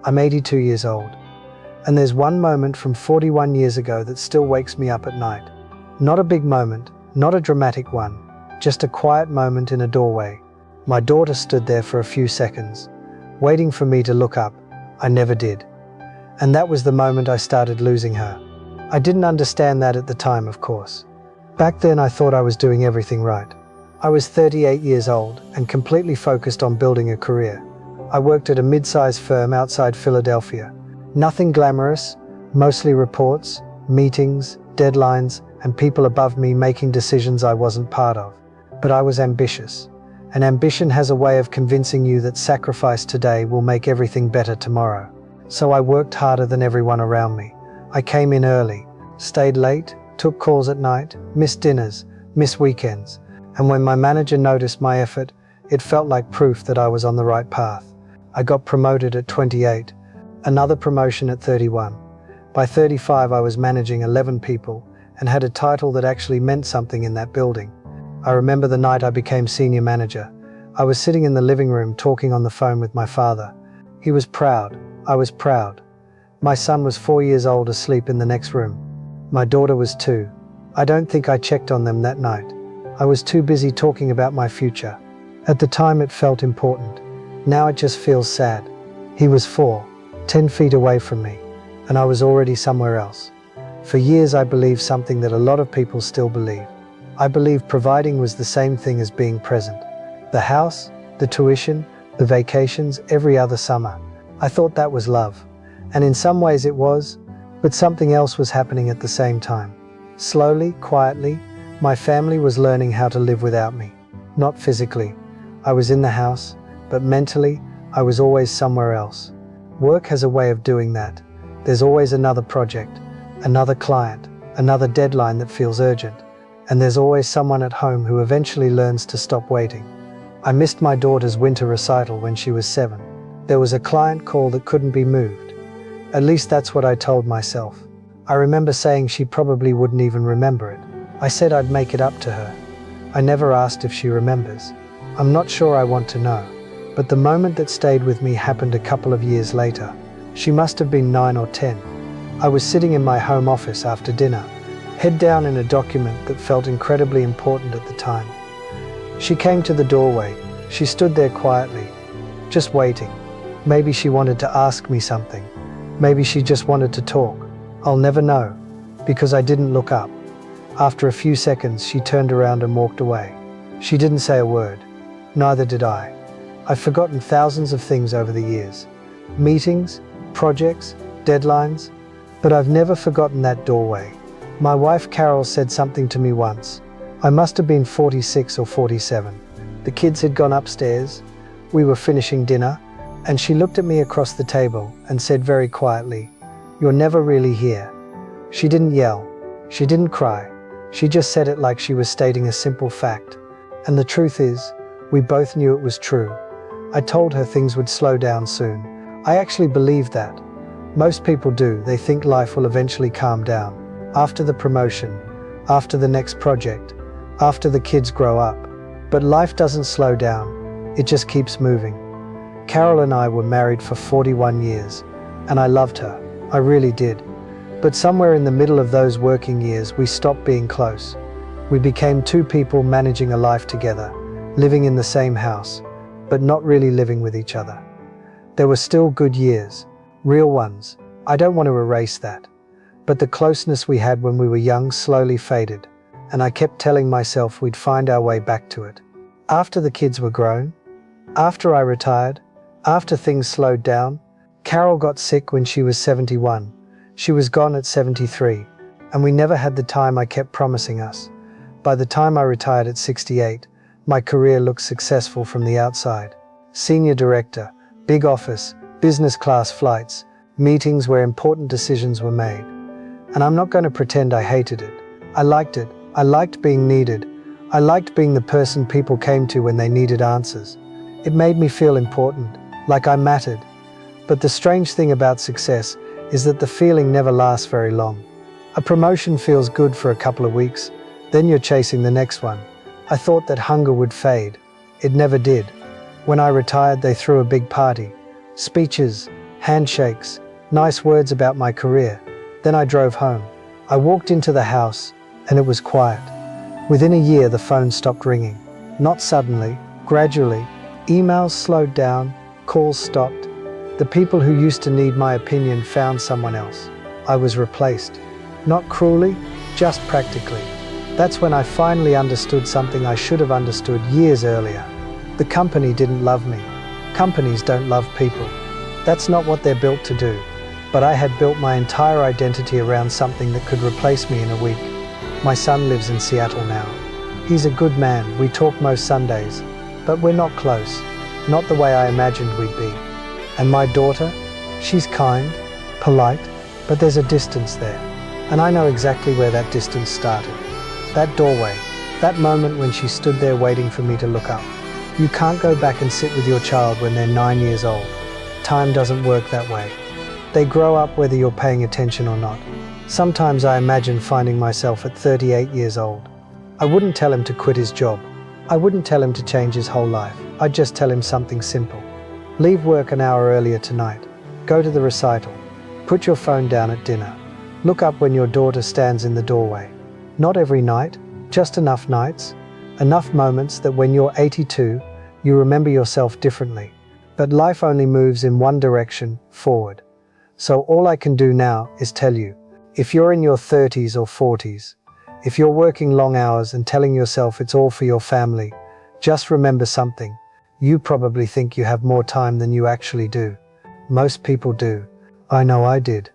I'm 82 years old. And there's one moment from 41 years ago that still wakes me up at night. Not a big moment, not a dramatic one, just a quiet moment in a doorway. My daughter stood there for a few seconds, waiting for me to look up. I never did. And that was the moment I started losing her. I didn't understand that at the time, of course. Back then I thought I was doing everything right. I was 38 years old and completely focused on building a career. I worked at a mid-sized firm outside Philadelphia. Nothing glamorous, mostly reports, meetings, deadlines, and people above me making decisions I wasn't part of. But I was ambitious. And ambition has a way of convincing you that sacrifice today will make everything better tomorrow. So I worked harder than everyone around me. I came in early, stayed late, took calls at night, missed dinners, missed weekends. And when my manager noticed my effort, it felt like proof that I was on the right path. I got promoted at 28, another promotion at 31. By 35 I was managing 11 people and had a title that actually meant something in that building. I remember the night I became senior manager. I was sitting in the living room talking on the phone with my father. He was proud. I was proud. My son was 4 years old, asleep in the next room. My daughter was 2. I don't think I checked on them that night. I was too busy talking about my future. At the time it felt important. Now it just feels sad. He was 4, 10 feet away from me, and I was already somewhere else. For years I believed something that a lot of people still believe. I believed providing was the same thing as being present. The house, the tuition, the vacations, every other summer. I thought that was love. And in some ways it was, but something else was happening at the same time. Slowly, quietly, my family was learning how to live without me. Not physically. I was in the house, but mentally, I was always somewhere else. Work has a way of doing that. There's always another project, another client, another deadline that feels urgent. And there's always someone at home who eventually learns to stop waiting. I missed my daughter's winter recital when she was 7. There was a client call that couldn't be moved. At least that's what I told myself. I remember saying she probably wouldn't even remember it. I said I'd make it up to her. I never asked if she remembers. I'm not sure I want to know. But the moment that stayed with me happened a couple of years later. She must have been 9 or 10. I was sitting in my home office after dinner, head down in a document that felt incredibly important at the time. She came to the doorway. She stood there quietly, just waiting. Maybe she wanted to ask me something. Maybe she just wanted to talk. I'll never know, because I didn't look up. After a few seconds, she turned around and walked away. She didn't say a word. Neither did I. I've forgotten thousands of things over the years. Meetings, projects, deadlines, but I've never forgotten that doorway. My wife Carol said something to me once. I must have been 46 or 47. The kids had gone upstairs. We were finishing dinner, and she looked at me across the table and said very quietly, "You're never really here." She didn't yell. She didn't cry. She just said it like she was stating a simple fact. And the truth is, we both knew it was true. I told her things would slow down soon. I actually believed that. Most people do. They think life will eventually calm down. After the promotion, after the next project, after the kids grow up. But life doesn't slow down. It just keeps moving. Carol and I were married for 41 years, and I loved her. I really did. But somewhere in the middle of those working years, we stopped being close. We became two people managing a life together, living in the same house, but not really living with each other. There were still good years, real ones. I don't want to erase that. But the closeness we had when we were young slowly faded, and I kept telling myself we'd find our way back to it. After the kids were grown, after I retired, after things slowed down, Carol got sick when she was 71. She was gone at 73, and we never had the time I kept promising us. By the time I retired at 68, my career looked successful from the outside. Senior director, big office, business class flights, meetings where important decisions were made. And I'm not going to pretend I hated it. I liked it. I liked being needed. I liked being the person people came to when they needed answers. It made me feel important, like I mattered. But the strange thing about success is that the feeling never lasts very long. A promotion feels good for a couple of weeks, then you're chasing the next one. I thought that hunger would fade. It never did. When I retired, they threw a big party. Speeches, handshakes, nice words about my career. Then I drove home. I walked into the house, and it was quiet. Within a year, the phone stopped ringing. Not suddenly, gradually. Emails slowed down, calls stopped. The people who used to need my opinion found someone else. I was replaced. Not cruelly, just practically. That's when I finally understood something I should have understood years earlier. The company didn't love me. Companies don't love people. That's not what they're built to do. But I had built my entire identity around something that could replace me in a week. My son lives in Seattle now. He's a good man, we talk most Sundays, but we're not close. Not the way I imagined we'd be. And my daughter? She's kind, polite, but there's a distance there. And I know exactly where that distance started. That doorway, that moment when she stood there waiting for me to look up. You can't go back and sit with your child when they're 9 years old. Time doesn't work that way. They grow up whether you're paying attention or not. Sometimes I imagine finding myself at 38 years old. I wouldn't tell him to quit his job. I wouldn't tell him to change his whole life. I'd just tell him something simple. Leave work an hour earlier tonight. Go to the recital. Put your phone down at dinner. Look up when your daughter stands in the doorway. Not every night, just enough nights, enough moments that when you're 82, you remember yourself differently. But life only moves in one direction, forward. So all I can do now is tell you, if you're in your 30s or 40s, if you're working long hours and telling yourself it's all for your family, just remember something. You probably think you have more time than you actually do. Most people do. I know I did.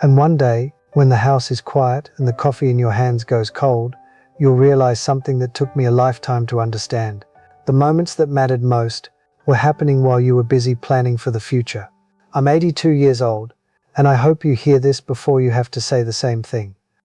And one day, when the house is quiet and the coffee in your hands goes cold, you'll realize something that took me a lifetime to understand. The moments that mattered most were happening while you were busy planning for the future. I'm 82 years old, and I hope you hear this before you have to say the same thing.